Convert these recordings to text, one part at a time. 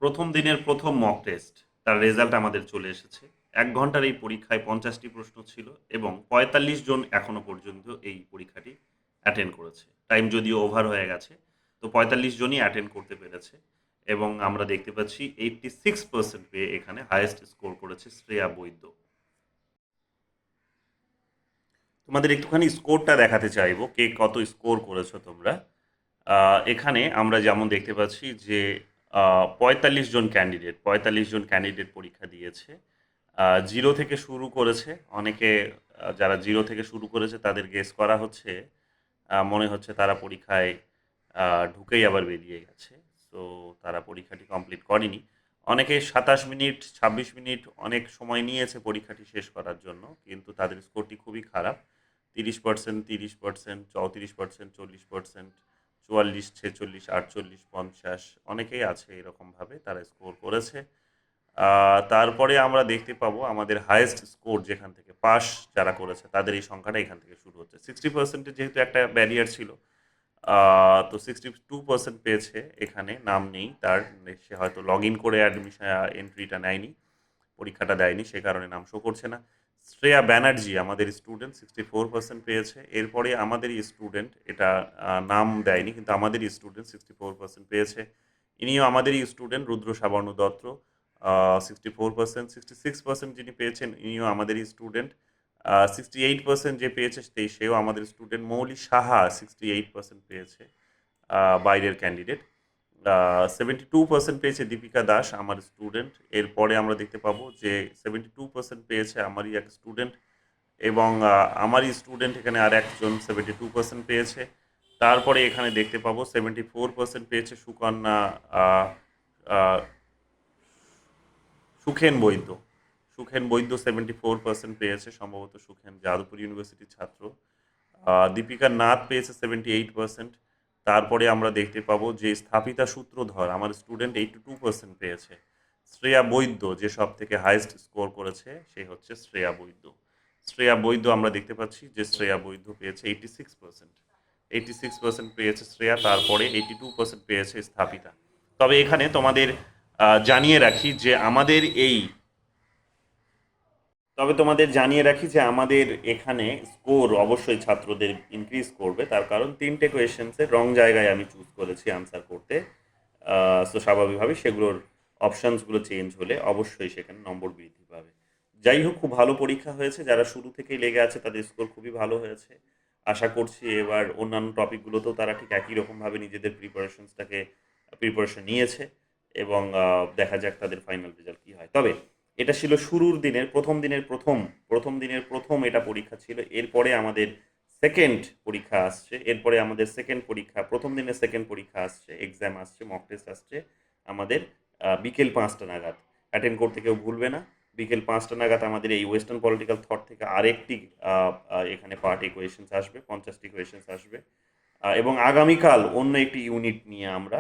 প্রথম দিনের প্রথম মক টেস্ট তার রেজাল্ট আমাদের চলে এসেছে। ১ ঘন্টার এই পরীক্ষায় ৫০টি প্রশ্ন ছিল এবং ৪৫ জন এখনো পর্যন্ত এই পরীক্ষাটি অ্যাটেন্ড করেছে। টাইম যদিও ওভার হয়ে গেছে। তো ৪৫ জনই অ্যাটেন্ড করতে পেরেছে এবং আমরা দেখতে পাচ্ছি 86% পেয়ে এখানে হাইয়েস্ট স্কোর করেছে শ্রেয়া বৈদ্য। তোমাদের একটুখানি স্কোরটা দেখাতে চাইবো, কে কত স্কোর করেছো তোমরা। এখানে আমরা যেমন দেখতে পাচ্ছি যে ৪৫ জন ক্যান্ডিডেট পরীক্ষা দিয়েছে। 0 থেকে শুরু করেছে। অনেকে যারা 0 থেকে শুরু করেছে তাদের গেস করা হচ্ছে, মনে হচ্ছে তারা পরীক্ষায় ঢুকেই আবার বেরিয়ে গেছে। সো তারা পরীক্ষাটি কমপ্লিট করেনি। অনেকে ২৭ মিনিট, ২৬ মিনিট অনেক সময় নিয়েছে পরীক্ষাটি শেষ করার জন্য। কিন্তু তাদের স্কোরটি খুবই খারাপ। ৩০%, ৩০%, ৩৪%, ৪০%, ৪৪, ৪৬, ৪৮, ৫০ অনেকেই আছে এরকমভাবে তারা স্কোর করেছে। তারপরে আমরা দেখতে পাবো আমাদের হাইয়েস্ট স্কোর যেখান থেকে পাস যারা করেছে তাদের এই সংখ্যাটা এখান থেকে শুরু হচ্ছে। 60% যেহেতু একটা ব্যারিয়ার ছিল, তো 62% পেয়েছে, এখানে নাম নেই তার, সে হয়তো লগ ইন করে অ্যাডমিশন এন্ট্রিটা নেয়নি, পরীক্ষাটা দেয়নি, সে কারণে নাম শো করছে না। শ্রেয়া ব্যানার্জি আমাদের স্টুডেন্ট 64% পেয়েছে। এরপরে আমাদেরই স্টুডেন্ট, এটা নাম দেয়নি কিন্তু আমাদেরই স্টুডেন্ট 64% পেয়েছে। ইনিও আমাদেরই স্টুডেন্ট রুদ্র সাবর্ণ দত্ত, 64%। 66% যিনি পেয়েছেন ইনিও আমাদেরই স্টুডেন্ট। 68% যে পেয়েছে সেও আমাদের স্টুডেন্ট। মৌলি সাহা 68% পেয়েছে, বাইরের ক্যান্ডিডেট। 72% পেয়েছে দীপিকা দাস আমার স্টুডেন্ট। এরপরে আমরা দেখতে পাবো যে 72% পেয়েছে আমারই এক স্টুডেন্ট এবং আমারই স্টুডেন্ট এখানে আর একজন 72% পেয়েছে। তারপরে এখানে দেখতে পাবো 74% পেয়েছে সুকন্যা, আহ, আহ, সুখেন বৈদ্য। সুখেন বৈদ্য 74% পেয়েছে, সম্ভবত সুখেন যাদবপুর ইউনিভার্সিটির ছাত্র। দীপিকা নাথ পেয়েছে 78%। তারপরে আমরা দেখতে পাবো যে স্থাপিতা সূত্রধর আমার স্টুডেন্ট 82% পেয়েছে। শ্রেয়া বৈদ্য যে সব থেকে হাইয়েস্ট স্কোর করেছে সে হচ্ছে শ্রেয়া বৈদ্য। শ্রেয়া বৈদ্য আমরা দেখতে পাচ্ছি যে শ্রেয়া বৈদ্য পেয়েছে 86%। 86% পেয়েছে শ্রেয়া, তারপরে 82% পেয়েছে স্থাপিতা। তবে এখানে তোমাদের জানিয়ে রাখি যে আমাদের এই তবে তোমাদের জানিয়ে রাখি যে আমাদের এখানে স্কোর অবশ্যই ছাত্রদের ইনক্রিজ করবে, তার কারণ 3টে কোয়েশ্চেন্সের রং জায়গায় আমি চুজ করেছি আনসার করতে। সো স্বাভাবিকভাবে সেগুলোর অপশানসগুলো চেঞ্জ হলে অবশ্যই সেখানে নম্বর বৃদ্ধি পাবে। যাই হোক, খুব ভালো পরীক্ষা হয়েছে, যারা শুরু থেকেই লেগে আছে তাদের স্কোর খুবই ভালো হয়েছে। আশা করছি এবার অন্যান্য টপিকগুলোতেও তারা ঠিক একই রকমভাবে নিজেদের প্রিপারেশন নিয়েছে এবং দেখা যাক তাদের ফাইনাল রেজাল্ট কী হয়। তবে এটা ছিল শুরুর দিনের প্রথম এটা পরীক্ষা ছিল। এরপরে আমাদের সেকেন্ড পরীক্ষা আসছে, এরপরে আমাদের সেকেন্ড পরীক্ষা, প্রথম দিনের সেকেন্ড পরীক্ষা আসছে, এক্সাম আসছে, মক টেস্ট আসছে আমাদের বিকেল ৫টা নাগাদ। অ্যাটেন্ড করতে কেউ ভুলবে না। বিকেল ৫টা নাগাদ আমাদের এই ওয়েস্টার্ন পলিটিক্যাল থট থেকে আরেকটি এখানে পার্টি কোয়েশনস আসবে, ৫০টি কোয়েশনস আসবে এবং আগামীকাল অন্য একটি ইউনিট নিয়ে আমরা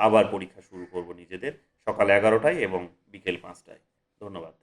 আবার পরীক্ষা শুরু করব নিজেদের, সকাল ১১টায় এবং বিকেল ৫টায়। ধন্যবাদ।